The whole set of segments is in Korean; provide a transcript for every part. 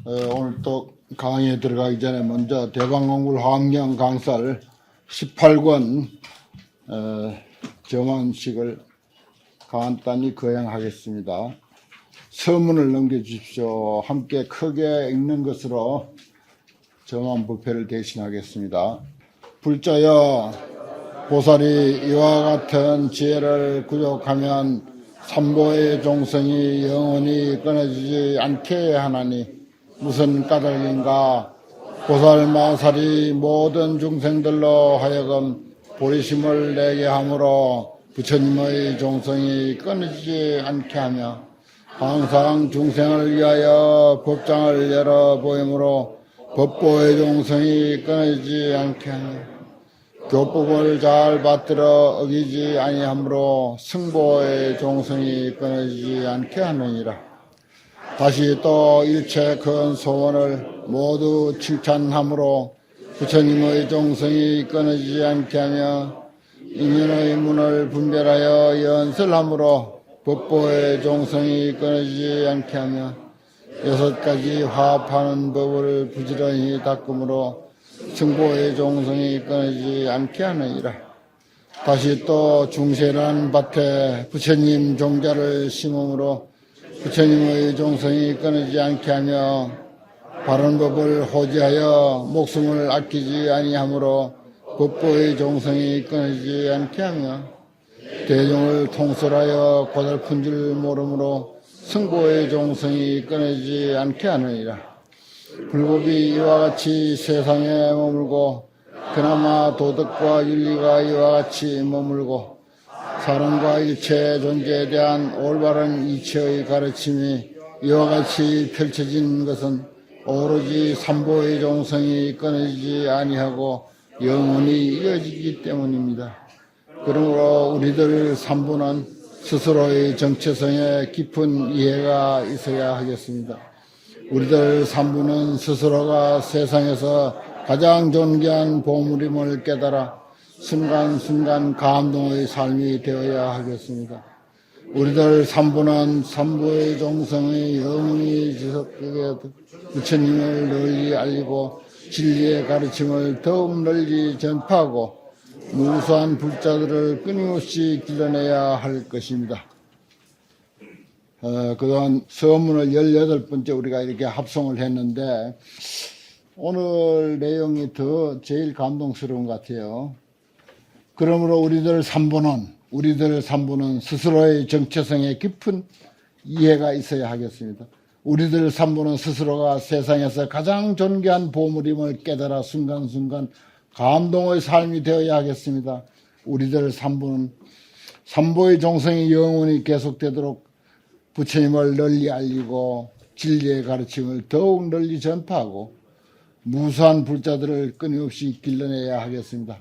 오늘 또 강의에 들어가기 전에 먼저 대방공굴 환경 강설 18권 정원식을 간단히 거행하겠습니다. 서문을 넘겨주십시오. 함께 크게 읽는 것으로 정원 부패를 대신하겠습니다. 불자여, 보살이 이와 같은 지혜를 구족하면 삼보의 종성이 영원히 끊어지지 않게 하나니 무슨 까닭인가. 보살 마살이 모든 중생들로 하여금 보리심을 내게 하므로 부처님의 종성이 끊어지지 않게 하며 항상 중생을 위하여 법장을 열어 보이므로 법보의 종성이 끊어지지 않게 하며 교법을 잘 받들어 어기지 아니하므로 승보의 종성이 끊어지지 않게 하느니라. 다시 또 일체 큰 소원을 모두 칭찬함으로 부처님의 종성이 끊어지지 않게 하며 인연의 문을 분별하여 연설함으로 법보의 종성이 끊어지지 않게 하며 6가지 화합하는 법을 부지런히 닦음으로 승보의 종성이 끊어지지 않게 하느니라. 다시 또 중세란 밭에 부처님 종자를 심음으로 부처님의 종성이 끊어지지 않게 하며 바른 법을 호지하여 목숨을 아끼지 아니하므로 법보의 종성이 끊어지지 않게 하며 대중을 통솔하여 고달픈 줄 모르므로 승보의 종성이 끊어지지 않게 하느니라. 불법이 이와 같이 세상에 머물고 그나마 도덕과 윤리가 이와 같이 머물고 사람과 일체 존재에 대한 올바른 이치의 가르침이 이와 같이 펼쳐진 것은 오로지 삼보의 종성이 끊어지지 아니하고 영원히 이어지기 때문입니다. 그러므로 우리들 삼부는 스스로의 정체성에 깊은 이해가 있어야 하겠습니다. 우리들 삼부는 스스로가 세상에서 가장 존귀한 보물임을 깨달아 순간순간 감동의 삶이 되어야 하겠습니다. 우리들 삼부는 삼부의 종성의 영원히 지속되게 부처님을 널리 알리고 진리의 가르침을 더욱 널리 전파하고 무수한 불자들을 끊임없이 길러내야 할 것입니다. 그동안 서문을 18번째 우리가 이렇게 합성을 했는데 오늘 내용이 더 제일 감동스러운 것 같아요. 그러므로 우리들 삼부는 스스로의 정체성에 깊은 이해가 있어야 하겠습니다. 우리들 삼부는 스스로가 세상에서 가장 존귀한 보물임을 깨달아 순간순간 감동의 삶이 되어야 하겠습니다. 우리들 삼부는 삼보의 종성이 영원히 계속되도록 부처님을 널리 알리고 진리의 가르침을 더욱 널리 전파하고 무수한 불자들을 끊임없이 길러내야 하겠습니다.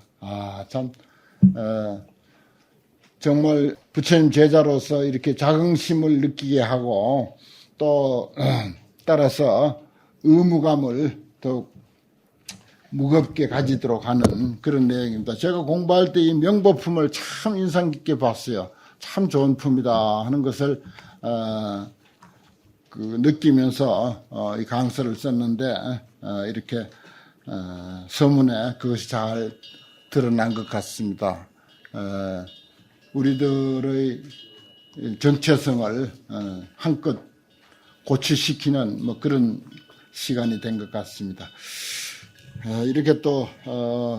정말 부처님 제자로서 이렇게 자긍심을 느끼게 하고 또 따라서 의무감을 더욱 무겁게 가지도록 하는 그런 내용입니다. 제가 공부할 때 이 명보품을 참 인상 깊게 봤어요. 참 좋은 품이다 하는 것을 느끼면서 이 강서를 썼는데 이렇게 서문에 그것이 잘 드러난 것 같습니다. 우리들의 정체성을 한껏 고취시키는 그런 시간이 된 것 같습니다. 이렇게 또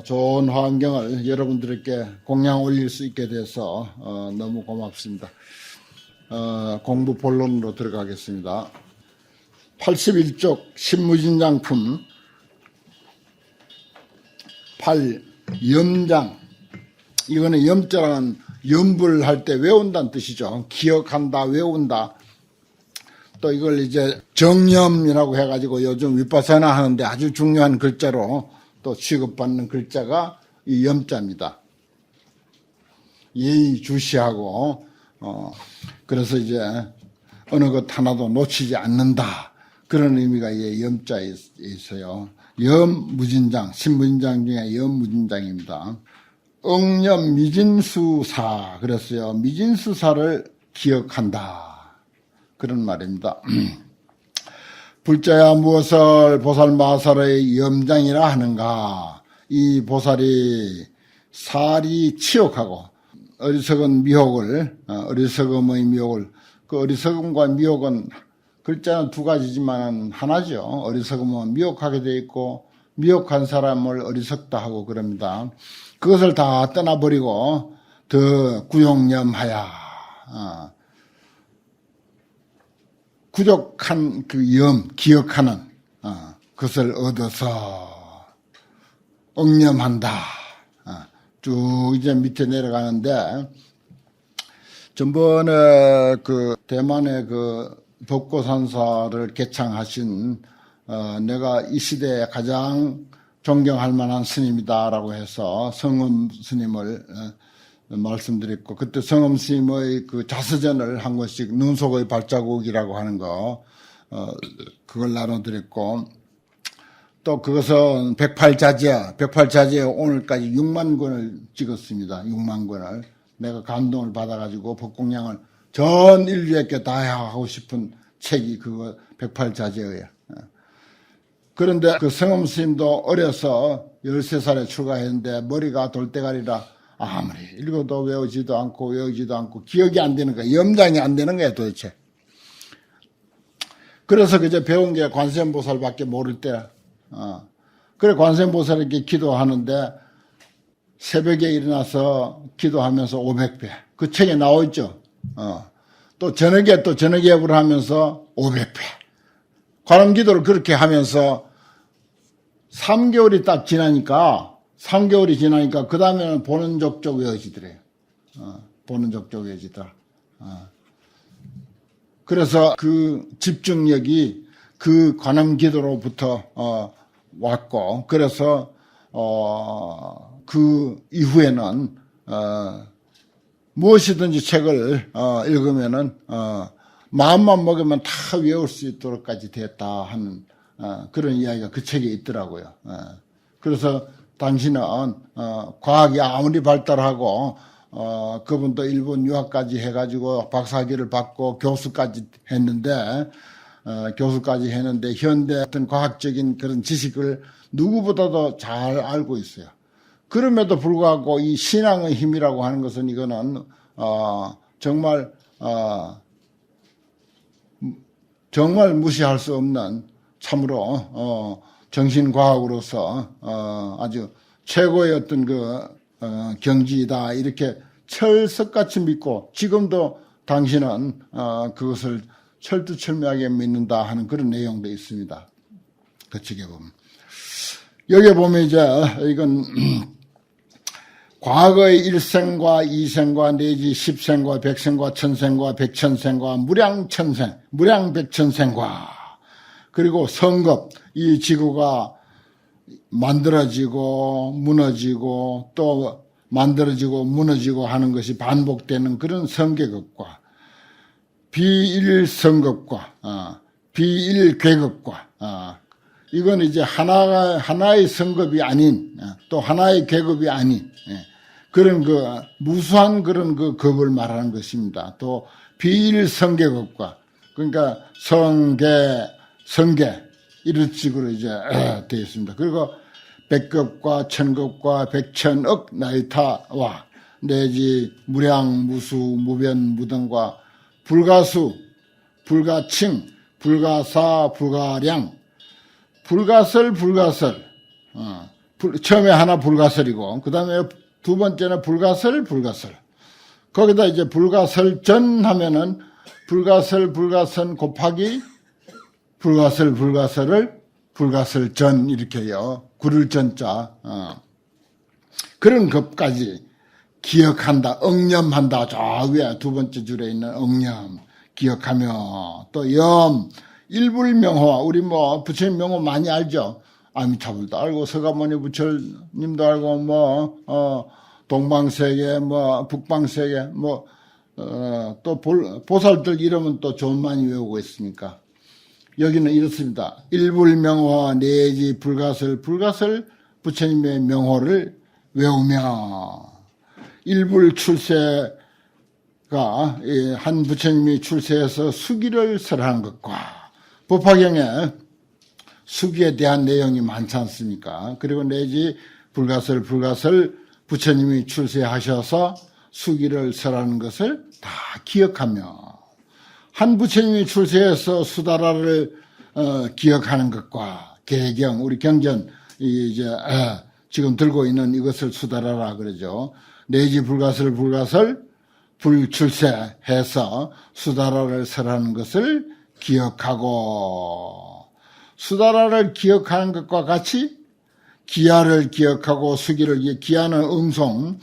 좋은 환경을 여러분들에게 공양 올릴 수 있게 돼서 너무 고맙습니다. 공부 본론으로 들어가겠습니다. 81쪽 신무진장품 8. 염장. 이거는 염자라는 염불 할 때 외운다는 뜻이죠. 기억한다, 외운다. 또 이걸 이제 정념이라고 해가지고 요즘 윗바사나 하는데 아주 중요한 글자로 또 취급받는 글자가 이 염자입니다. 예의 주시하고 그래서 이제 어느 것 하나도 놓치지 않는다. 그런 의미가 이 염자에 있어요. 염무진장, 신무진장 중에 염무진장입니다. 응념 미진수사 그랬어요. 미진수사를 기억한다. 그런 말입니다. 불자야 무엇을 보살마살의 염장이라 하는가. 이 보살이 살이 치욕하고 어리석은 미혹을, 어리석음의 미혹을, 그 어리석음과 미혹은 글자는 두 가지지만 하나죠. 어리석음은 미혹하게 돼 있고 미혹한 사람을 어리석다 하고 그럽니다. 그것을 다 떠나버리고 더 구용념하야. 구족한 그 염, 기억하는 그것을 얻어서 억념한다. 쭉 이제 밑에 내려가는데 전번에 그 대만의 그 법고산사를 개창하신 내가 이 시대에 가장 존경할 만한 스님이다라고 해서 성엄 스님을 말씀드렸고, 그때 성엄 스님의 그 자서전을 한 권씩 눈 속의 발자국이라고 하는 거 그걸 나눠드렸고, 또 그것은 108자제 오늘까지 6만 권을 찍었습니다. 6만 권을. 내가 감동을 받아가지고 법공양을 전 인류에게 다 하고 싶은 책이 그거 108자제예요. 그런데 그 성엄 스님도 어려서 13살에 출가했는데 머리가 돌대가리라 아무리 읽어도 외우지도 않고 기억이 안 되는 거야. 염장이 안 되는 거야 도대체. 그래서 그저 배운 게 관세음보살밖에 모를 때 그래 관세음보살에게 기도하는데 새벽에 일어나서 기도하면서 500배 그 책에 나와있죠. 또 저녁에 예불을 하면서 500배 관음기도를 그렇게 하면서 3개월이 딱 지나니까 그 다음에는 보는 족족 외워지더래요. 보는 족족 외워지더라. 그래서 그 집중력이 그 관음기도로부터 왔고, 그래서 그 이후에는 무엇이든지 책을 읽으면은 마음만 먹으면 다 외울 수 있도록까지 됐다 하는 그런 이야기가 그 책에 있더라고요. 그래서 당신은 과학이 아무리 발달하고 그분도 일본 유학까지 해가지고 박사학위를 받고 교수까지 했는데 현대 어떤 과학적인 그런 지식을 누구보다도 잘 알고 있어요. 그럼에도 불구하고 이 신앙의 힘이라고 하는 것은 이거는 정말 무시할 수 없는 참으로 정신과학으로서 아주 최고의 어떤 경지이다 이렇게 철석같이 믿고 지금도 당신은 그것을 철두철미하게 믿는다 하는 그런 내용도 있습니다. 그 책에 보면. 여기에 보면 이제 이건 과거의 일생과 이생과 내지 십생과 백생과 천생과 백천생과 무량천생, 무량백천생과 그리고 성급, 이 지구가 만들어지고 무너지고 또 만들어지고 무너지고 하는 것이 반복되는 그런 성계급과 비일성급과 비일괴급과 이건 이제 하나의 성급이 아닌 또 하나의 계급이 아닌 그런 무수한 그런 급을 말하는 것입니다. 또 비일성계급과 그러니까 성계 이런 식으로 이제 되어 있습니다. 그리고 백급과 천급과 백천억 나이타와 내지 무량 무수 무변 무등과 불가수 불가칭 불가사 불가량 불가설 처음에 하나 불가설이고 그 다음에 두 번째는 불가설 거기다 이제 불가설전 하면은 불가선 곱하기 불가설을 불가설전 이렇게요. 구를 전자 그런 것까지 기억한다, 억념한다. 저 위에 두 번째 줄에 있는 억념 기억하며 또 염 일불명호 우리 부처님 명호 많이 알죠. 아미타불도 알고 서가모니 부처님도 알고 동방세계 북방세계 또 보살들 이름은 또 좀 많이 외우고 있으니까 여기는 이렇습니다. 일불명호 내지 불가설 부처님의 명호를 외우며 일불 출세가 한 부처님이 출세해서 수기를 설하는 것과 법화경에 수기에 대한 내용이 많지 않습니까? 그리고 내지 불가설 부처님이 출세하셔서 수기를 설하는 것을 다 기억하며 한 부처님이 출세해서 수다라를 기억하는 것과 개경 우리 경전 이제 지금 들고 있는 이것을 수다라라 그러죠. 내지 불가설 불출세해서 수다라를 설하는 것을 기억하고 수다라를 기억하는 것과 같이 기야를 기억하고 수기를 기야는 음송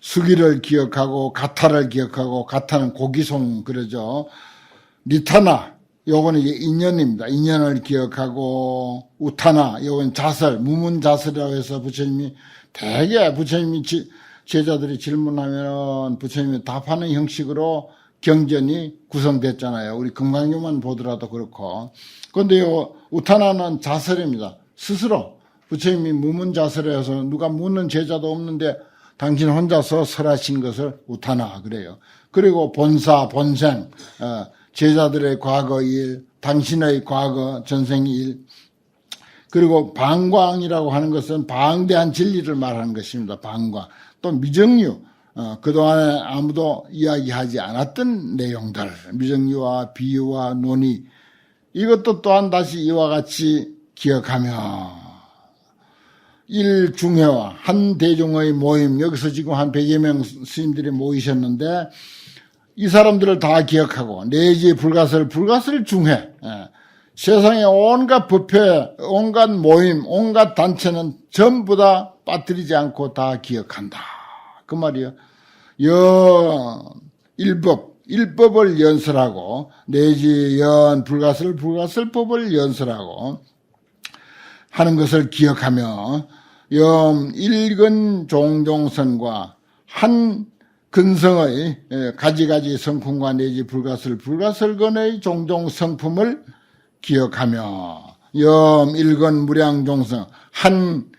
수기를 기억하고 가타를 기억하고 가타는 고기송 그러죠. 리타나 요거는 이제 인연입니다. 인연을 기억하고 우타나 요건 자설 무문자설이라고 해서 부처님이 대개 부처님이 제자들이 질문하면 부처님이 답하는 형식으로 경전이 구성됐잖아요. 우리 금강경만 보더라도 그렇고. 그런데 요 우타나는 자설입니다. 스스로 부처님이 무문자설에서 누가 묻는 제자도 없는데 당신 혼자서 설하신 것을 우타나 그래요. 그리고 본사 본생 제자들의 과거 일, 당신의 과거 전생 일, 그리고 방광이라고 하는 것은 방대한 진리를 말하는 것입니다. 방광. 또 미정유, 그동안에 아무도 이야기하지 않았던 내용들, 미정유와 비유와 논의, 이것도 또한 다시 이와 같이 기억하며 일중회와 한 대중의 모임, 여기서 지금 한 100여 명 스님들이 모이셨는데 이 사람들을 다 기억하고 내지 불가설 중회, 세상의 온갖 법회, 온갖 모임, 온갖 단체는 전부 다 빠뜨리지 않고 다 기억한다. 그 말이요. 일법을 연설하고 내지 불가설법을 연설하고 하는 것을 기억하며 일근 종종선과 한 근성의 가지가지 성품과 내지 불가설건의 종종 성품을 기억하며 일근 무량종성 한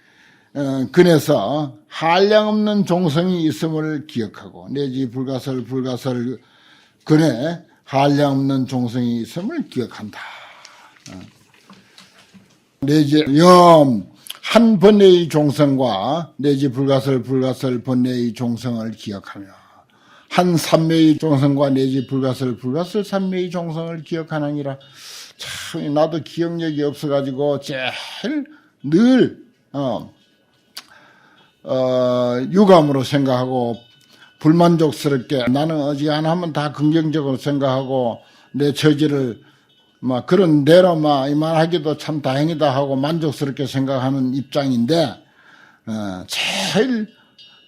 근에서 한량없는 종성이 있음을 기억하고 내지 불가설 근에 한량없는 종성이 있음을 기억한다. 내지 한 번뇌의 종성과 내지 불가설 번뇌의 종성을 기억하며 한 삼매의 종성과 내지 불가설 삼매의 종성을 기억하느니라. 참 나도 기억력이 없어가지고 제일 늘 유감으로 생각하고 불만족스럽게 나는 어지간하면 다 긍정적으로 생각하고 내 처지를 그런 대로 이만하기도 참 다행이다 하고 만족스럽게 생각하는 입장인데 제일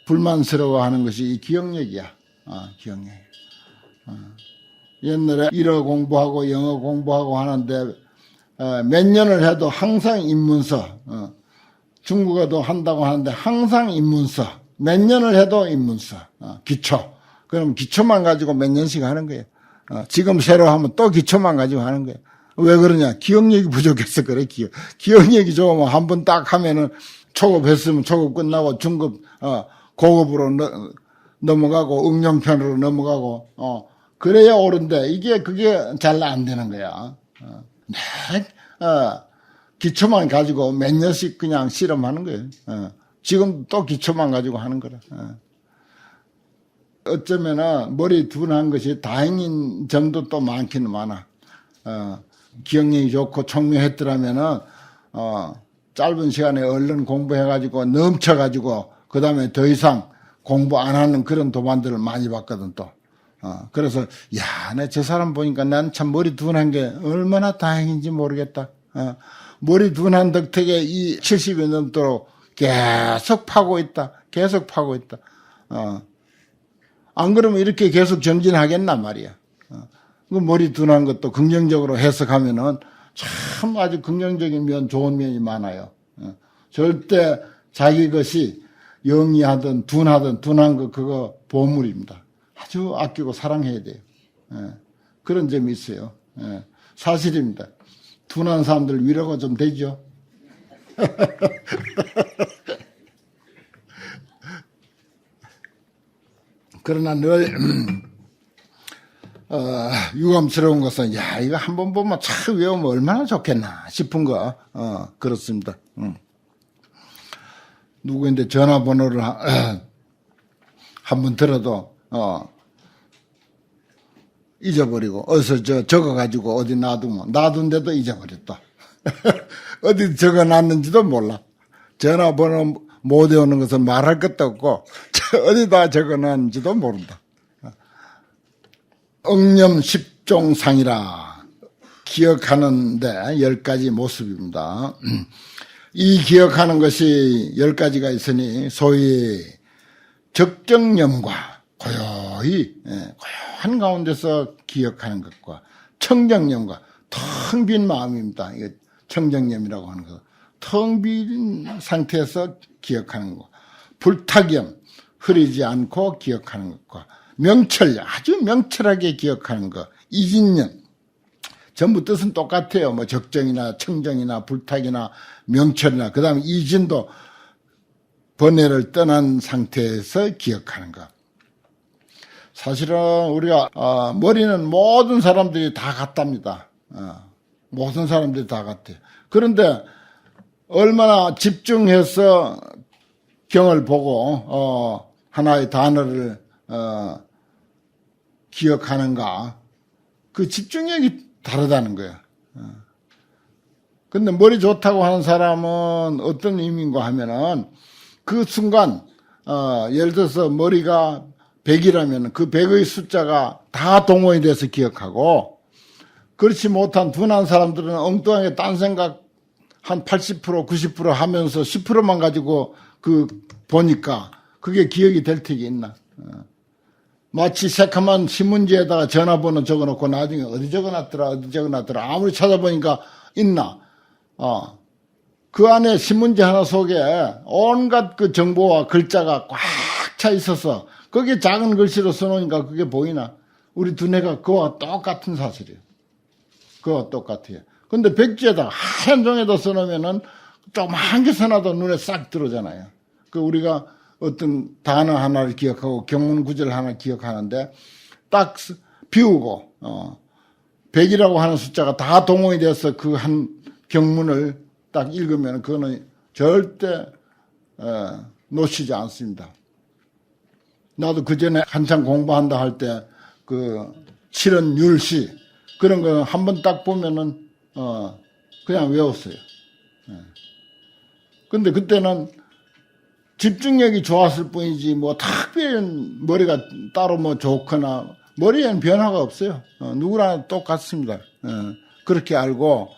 불만스러워하는 것이 이 기억력이야. 기억력. 옛날에 일어 공부하고 영어 공부하고 하는데 몇 년을 해도 항상 입문서, 중국어도 한다고 하는데 항상 입문서, 몇 년을 해도 입문서, 기초. 그럼 기초만 가지고 몇 년씩 하는 거예요. 지금 새로 하면 또 기초만 가지고 하는 거예요. 왜 그러냐? 기억력이 부족해서 그래, 기억력이 좋으면 한 번 딱 하면은 초급 했으면 초급 끝나고 중급, 고급으로 넘어가고 응용편으로 넘어가고, 그래야 옳은데 그게 잘 안 되는 거야. 기초만 가지고 몇 년씩 그냥 실험하는 거예요. 지금 또 기초만 가지고 하는 거라. 어쩌면은 머리 둔한 것이 다행인 점도 또 많기는 많아. 기억력이 좋고 총명했더라면은, 짧은 시간에 얼른 공부해가지고 넘쳐가지고, 그 다음에 더 이상 공부 안 하는 그런 도반들을 많이 봤거든, 또. 그래서, 야, 내 저 사람 보니까 난 참 머리 둔한 게 얼마나 다행인지 모르겠다. 머리 둔한 덕택에 이 70여 넘도록 계속 파고 있다. 안 그러면 이렇게 계속 정진하겠나 말이야. 그 머리 둔한 것도 긍정적으로 해석하면은 참 아주 긍정적인 면, 좋은 면이 많아요. 절대 자기 것이 영리하든 둔한 거 그거 보물입니다. 아주 아끼고 사랑해야 돼요. 그런 점이 있어요. 사실입니다. 둔한 사람들 위로가 좀 되죠. 그러나 늘 유감스러운 것은, 야, 이거 한 번 보면 참 외우면 얼마나 좋겠나 싶은 거, 그렇습니다. 누구인데 전화번호를 한번 들어도, 잊어버리고, 어디서 적어가지고 어디 놔둔 데도 잊어버렸다. 어디 적어놨는지도 몰라. 전화번호 못 외우는 것은 말할 것도 없고, 어디다 적어놨는지도 모른다. 억념 10종상이라 기억하는데 10가지 모습입니다. 이 기억하는 것이 10가지가 있으니 소위 적정념과 고요한 가운데서 기억하는 것과 청정념과 텅 빈 마음입니다. 이거 청정념이라고 하는 거. 텅 빈 상태에서 기억하는 것. 불탁염, 흐리지 않고 기억하는 것과 명철, 아주 명철하게 기억하는 것. 이진념, 전부 뜻은 똑같아요. 뭐 적정이나 청정이나 불탁이나 명철이나, 그 다음에 이진도 번뇌를 떠난 상태에서 기억하는 것. 사실은 우리가 머리는 모든 사람들이 다 같답니다. 모든 사람들이 다 같아요. 그런데 얼마나 집중해서 경을 보고 하나의 단어를 기억하는가, 그 집중력이 다르다는 거예요. 근데 머리 좋다고 하는 사람은 어떤 의미인가 하면은 그 순간 예를 들어서 머리가 100이라면 그 100의 숫자가 다 동원이 돼서 기억하고, 그렇지 못한 둔한 사람들은 엉뚱하게 딴 생각 한 80%, 90% 하면서 10%만 가지고 보니까 그게 기억이 될 턱이 있나. 마치 새카만 신문지에다가 전화번호 적어놓고 나중에 어디 적어놨더라 아무리 찾아보니까 있나. 그 안에 신문지 하나 속에 온갖 그 정보와 글자가 꽉 차 있어서 거기에 작은 글씨로 써놓으니까 그게 보이나. 우리 두뇌가 그와 똑같은 사실이에요. 그와 똑같아요. 근데 백지에다가 하얀 종에다 써놓으면은 조그만 게 써놔도 눈에 싹 들어오잖아요. 우리가 어떤 단어 하나를 기억하고 경문 구절 하나 기억하는데 딱 비우고 100이라고 하는 숫자가 다 동원이 돼서 그 한 경문을 딱 읽으면 그거는 절대 놓치지 않습니다. 나도 그전에 한참 공부한다 할 때 칠은 율시 그런 거 한 번 딱 보면은 그냥 외웠어요. 근데 그때는 집중력이 좋았을 뿐이지 뭐 특별한 머리가 따로 뭐 좋거나 머리에는 변화가 없어요. 누구나 똑같습니다. 그렇게 알고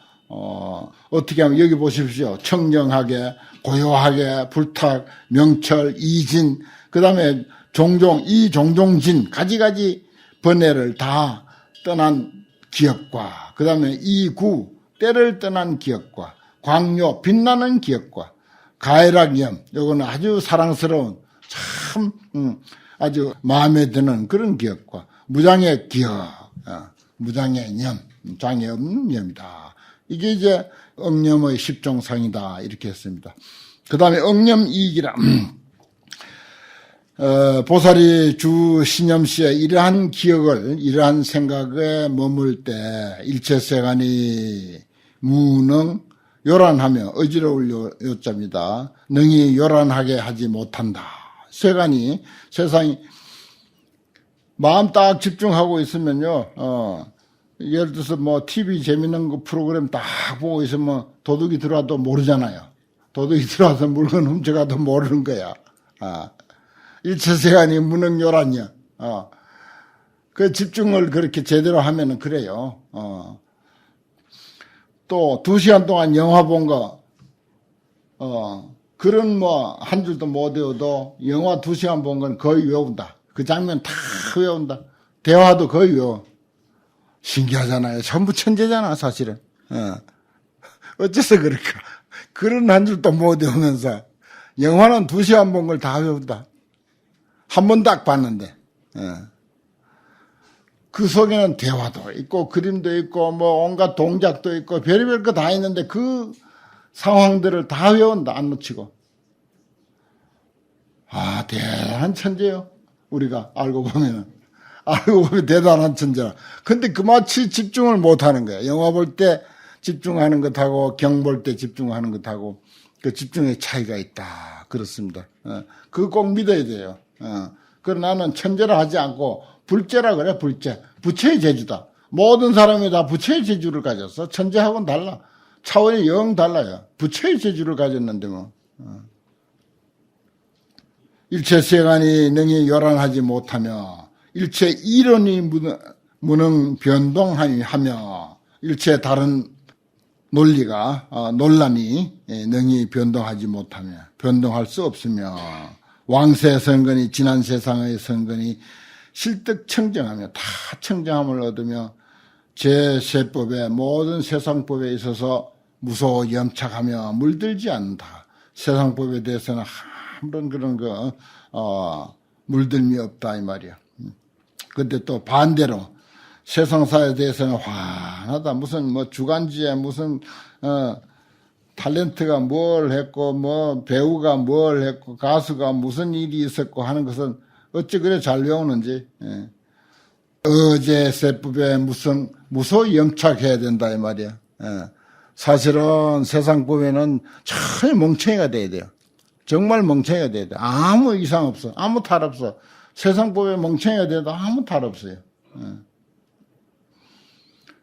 어떻게 하면 여기 보십시오. 청정하게, 고요하게, 불탁, 명철, 이진, 그 다음에 종종, 이종종진, 가지가지 번뇌를 다 떠난 기억과, 그 다음에 이구, 때를 떠난 기억과, 광요, 빛나는 기억과, 가해락염, 요거는 아주 사랑스러운, 참, 아주 마음에 드는 그런 기억과, 무장의 기억, 무장의 념, 장애 없는 념이다. 이게 이제 억념의 10종상이다. 이렇게 했습니다. 그 다음에 억념이익이라. 보살이 주 신념시에 이러한 기억을, 이러한 생각에 머물 때 일체세간이 무능, 요란하며 어지러울 요자입니다. 능히 요란하게 하지 못한다. 세간이, 세상이 마음 딱 집중하고 있으면요, 예를 들어서 뭐 TV 재밌는 거 프로그램 딱 보고 있으면 도둑이 들어와도 모르잖아요. 도둑이 들어와서 물건 훔쳐가도 모르는 거야. 일체세간이 무능요란이야. 그 집중을 그렇게 제대로 하면은 그래요. 또 2시간 동안 영화 본 거, 그런 뭐 한 줄도 못 외워도 영화 2시간 본 건 거의 외운다. 그 장면 다 외운다. 대화도 거의 외워. 신기하잖아요. 전부 천재잖아, 사실은. 어째서 그럴까? 그런 한 줄도 못 외우면서 영화는 2시간 본 걸 다 외운다. 한 번 딱 봤는데. 그 속에는 대화도 있고 그림도 있고 뭐 온갖 동작도 있고 별의별 거 다 있는데 그 상황들을 다 외운다. 안 놓치고. 대단한 천재요. 우리가 알고 보면은 알고 보면 대단한 천재라. 근데 그마치 집중을 못하는 거야. 영화 볼 때 집중하는 것하고 경 볼 때 집중하는 것하고 그 집중의 차이가 있다. 그렇습니다. 그거 꼭 믿어야 돼요. 그러나 나는 천재라 하지 않고 불재라 그래. 불재. 부처의 재주다. 모든 사람이 다 부처의 재주를 가졌어. 천재하고는 달라. 차원이 영 달라요. 부처의 재주를 가졌는데 뭐. 일체 세간이 능히 요란하지 못하며 일체 이론이 무능 변동하며 일체 다른 논리가 논란이 능히 변동하지 못하며 변동할 수 없으며 왕세 선근이 지난 세상의 선근이 실득 청정하며 다 청정함을 얻으며 제 세법의 모든 세상법에 있어서 무소 염착하며 물들지 않는다. 세상법에 대해서는 아무런 그런 물들미 없다 이 말이야. 근데 또 반대로 세상사에 대해서는 환하다. 무슨 뭐 주간지에 무슨 탤런트가 뭘 했고 뭐 배우가 뭘 했고 가수가 무슨 일이 있었고 하는 것은 어찌 그래 잘 외우는지. 어제 세법에 무슨 무소 염착해야 된다 이 말이야. 사실은 세상법에는 전혀 멍청이가 돼야 돼요. 정말 멍청이가 돼야 돼. 아무 이상 없어. 아무 탈 없어. 세상법에 멍청이가 돼도 아무 탈 없어요.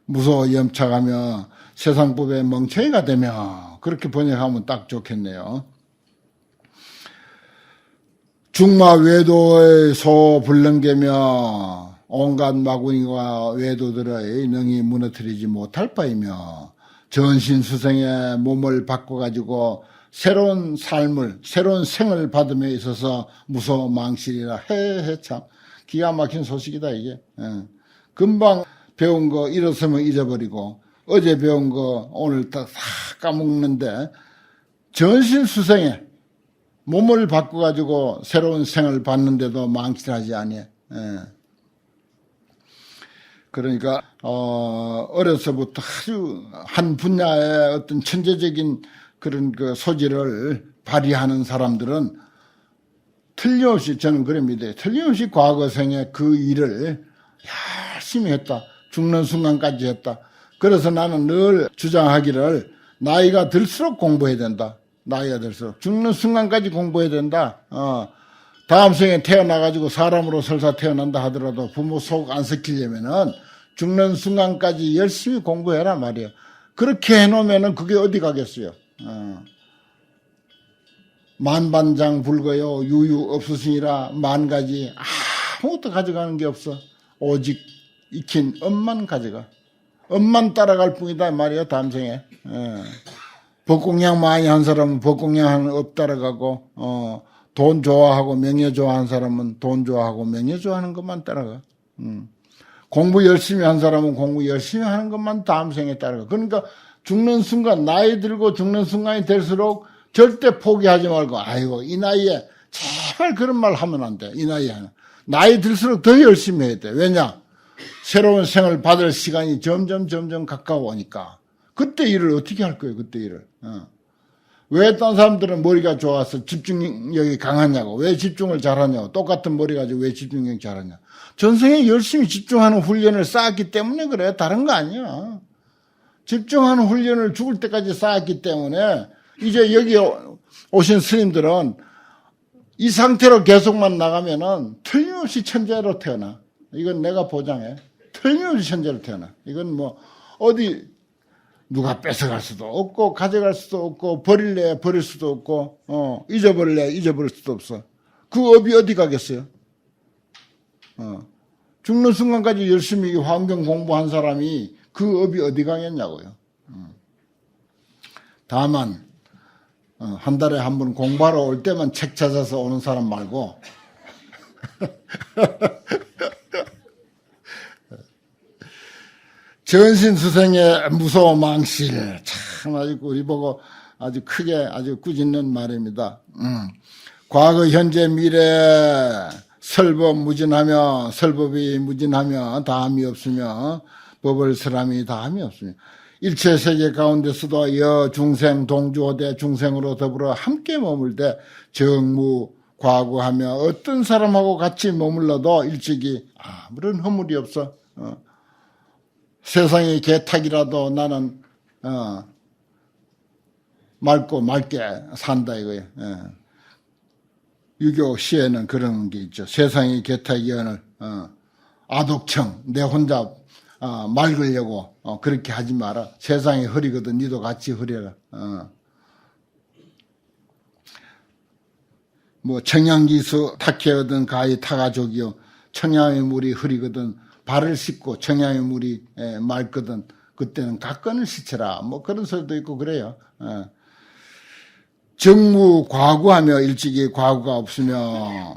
무소 염착하며 세상법에 멍청이가 되며 그렇게 번역하면 딱 좋겠네요. 중마 외도의 소불능계며 온갖 마구니와 외도들의 능히 무너뜨리지 못할 바이며 전신수생의 몸을 바꿔가지고 새로운 삶을 새로운 생을 받음에 있어서 무소망실이라 참 기가 막힌 소식이다 이게. 금방 배운 거 일어서면 잊어버리고 어제 배운 거 오늘 다 까먹는데 전신수생에 몸을 바꿔가지고 새로운 생을 받는데도 망실하지 아니해. 그러니까 어려서부터 아주 한 분야의 어떤 천재적인 그런 그 소질을 발휘하는 사람들은 틀림없이 저는 그래 믿어요. 틀림없이 과거생에 그 일을 열심히 했다. 죽는 순간까지 했다. 그래서 나는 늘 주장하기를 나이가 들수록 공부해야 된다. 나이가 들수록 죽는 순간까지 공부해야 된다. 다음 생에 태어나가지고 사람으로 설사 태어난다 하더라도 부모 속 안 섞이려면은 죽는 순간까지 열심히 공부해라 말이야. 그렇게 해놓으면은 그게 어디 가겠어요. 만반장 불거요 유유 없으시니라 만가지 아무것도 가져가는 게 없어. 오직 익힌 엄만 가져가. 엄만 따라갈 뿐이다 말이야 다음 생에. 법공양 많이 한 사람은 법공양 업 따라가고 돈 좋아하고 명예 좋아하는 사람은 돈 좋아하고 명예 좋아하는 것만 따라가. 공부 열심히 한 사람은 공부 열심히 하는 것만 다음 생에 따라가. 그러니까 죽는 순간 나이 들고 죽는 순간이 될수록 절대 포기하지 말고 아이고 이 나이에 제발 그런 말 하면 안 돼. 이 나이에 나이 들수록 더 열심히 해야 돼. 왜냐? 새로운 생을 받을 시간이 점점 가까워오니까 그때 일을 어떻게 할 거예요? 그때 일을. 왜 딴 사람들은 머리가 좋아서 집중력이 강하냐고. 왜 집중을 잘하냐고. 똑같은 머리 가지고 왜 집중력이 잘하냐. 전생에 열심히 집중하는 훈련을 쌓았기 때문에 그래. 다른 거 아니야. 집중하는 훈련을 죽을 때까지 쌓았기 때문에 이제 여기 오신 스님들은 이 상태로 계속만 나가면은 틀림없이 천재로 태어나. 이건 내가 보장해. 틀림없이 천재로 태어나. 이건 뭐 어디 누가 뺏어갈 수도 없고 가져갈 수도 없고 버릴래 버릴 수도 없고 잊어버릴래 잊어버릴 수도 없어. 그 업이 어디 가겠어요? 죽는 순간까지 열심히 환경 공부한 사람이 그 업이 어디 가겠냐고요. 다만 한 달에 한 번 공부하러 올 때만 책 찾아서 오는 사람 말고 전신수생의 무소망실. 참 아주 우리 보고 아주 크게 아주 꾸짖는 말입니다. 과거 현재 미래 설법무진하며 설법이 무진하며 다함이 없으며 법을 설함이 다함이 없으며 일체 세계 가운데서도 여 중생 동주호대 중생으로 더불어 함께 머물되 정무 과구하며 어떤 사람하고 같이 머물러도 일찍이 아무런 허물이 없어. 세상의 개탁이라도 나는 맑고 맑게 산다 이거예요. 유교 시에는 그런 게 있죠. 세상의 개탁이언을 아독청 내 혼자 맑으려고 그렇게 하지 마라. 세상이 흐리거든 니도 같이 흐려라. 뭐 청양기수 탁해거든 가히 타가족이요. 청양의 물이 흐리거든 발을 씻고 청양의 물이 맑거든 그때는 각건을 씻어라. 뭐 그런 소리도 있고 그래요. 정무 과구하며 일찍이 과구가 없으며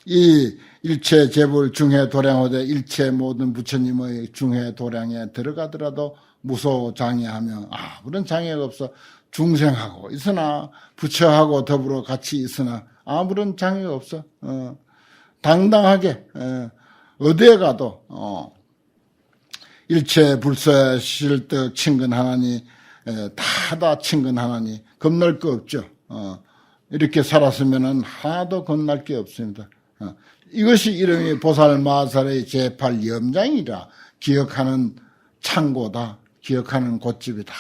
이 일체 재불 중해 도량호대 일체 모든 부처님의 중해 도량에 들어가더라도 무소장애하며 아무런 장애가 없어. 중생하고 있으나 부처하고 더불어 같이 있으나 아무런 장애가 없어. 당당하게 어디에 가도 일체 불서 실득 친근하나니 다다 친근하나니 겁날 거 없죠. 이렇게 살았으면은 하나도 겁날 게 없습니다. 이것이 이름이 보살마살의 제8염장이라 기억하는 창고다. 기억하는 곳집이다.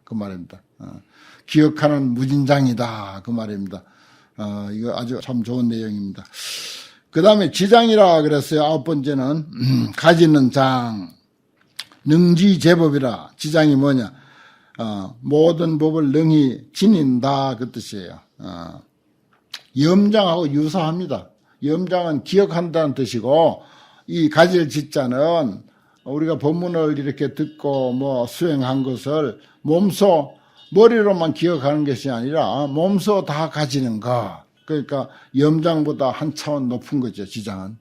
그 말입니다. 기억하는 무진장이다. 그 말입니다. 이거 아주 참 좋은 내용입니다. 그 다음에 지장이라 그랬어요. 9번째는 가지는 장, 능지제법이라. 지장이 뭐냐? 모든 법을 능히 지닌다 그 뜻이에요. 염장하고 유사합니다. 염장은 기억한다는 뜻이고 이 가질 지자는 우리가 법문을 이렇게 듣고 뭐 수행한 것을 몸소 머리로만 기억하는 것이 아니라 몸소 다 가지는 거. 그러니까 염장보다 한 차원 높은 거죠. 지장은.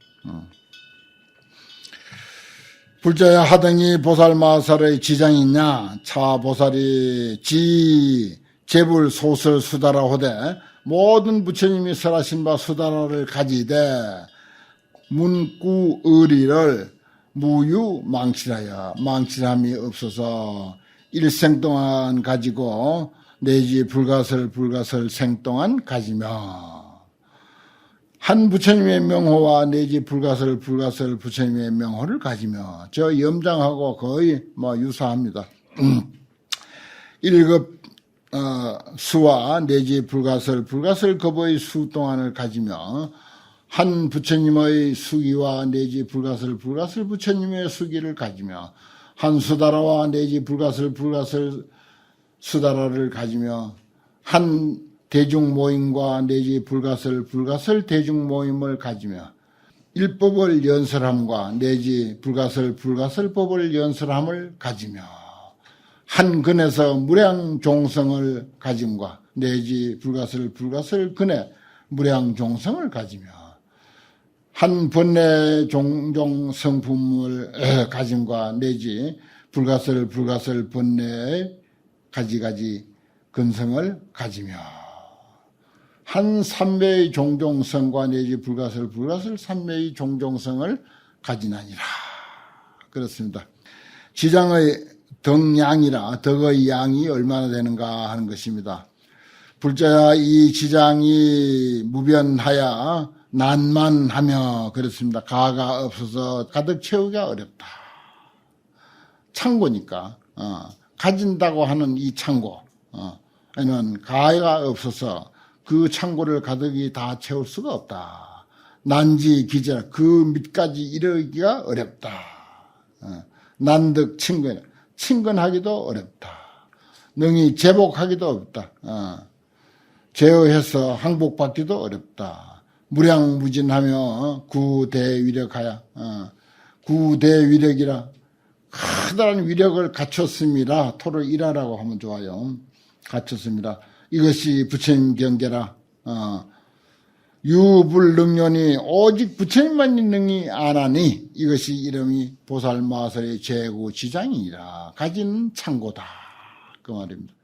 불자야 하등이 보살마살의 지장이 있냐? 차 보살이 제불 소설 수다라 호대 모든 부처님이 설하신 바 수다라를 가지되 문구 의리를 무유 망칠하여 망칠함이 없어서 일생 동안 가지고 내지 불가설 생동안 가지며 한 부처님의 명호와 내지 불가설 부처님의 명호를 가지며 저 염장하고 거의 뭐 유사합니다. 1급 수와 내지 불가설 겁의 수 동안을 가지며 한 부처님의 수기와 내지 불가설 부처님의 수기를 가지며 한 수다라와 내지 불가설 수다라를 가지며 한 대중 모임과 내지 불가설 대중 모임을 가지며 일법을 연설함과 내지 불가설 법을 연설함을 가지며 한 근에서 무량 종성을 가짐과 내지 불가설 근에 무량 종성을 가지며 한 번뇌 종종 성품을 가짐과 내지 불가설 번뇌의 가지가지 근성을 가지며 한 삼매의 종종성과 내지 불가설 삼매의 종종성을 가지나니라. 그렇습니다. 지장의 덕양이라 덕의 양이 얼마나 되는가 하는 것입니다. 불자야 이 지장이 무변하여 난만하며 그렇습니다. 가가 없어서 가득 채우기가 어렵다. 창고니까 가진다고 하는 이 창고에는 가가 없어서 그 창고를 가득히 다 채울 수가 없다. 난지 기절 그 밑까지 이르기가 어렵다. 난득 친근하기도 어렵다. 능히 제복하기도 어렵다. 제어해서 항복받기도 어렵다. 무량무진하며 구대위력하여 구대위력이라 커다란 위력을 갖췄습니다. 토를 일하라고 하면 좋아요. 갖췄습니다. 이것이 부처님 경계라. 유불능련이 오직 부처님만이 능히 아나니 이것이 이름이 보살마살의 제구지장이라 가진 창고다. 그 말입니다.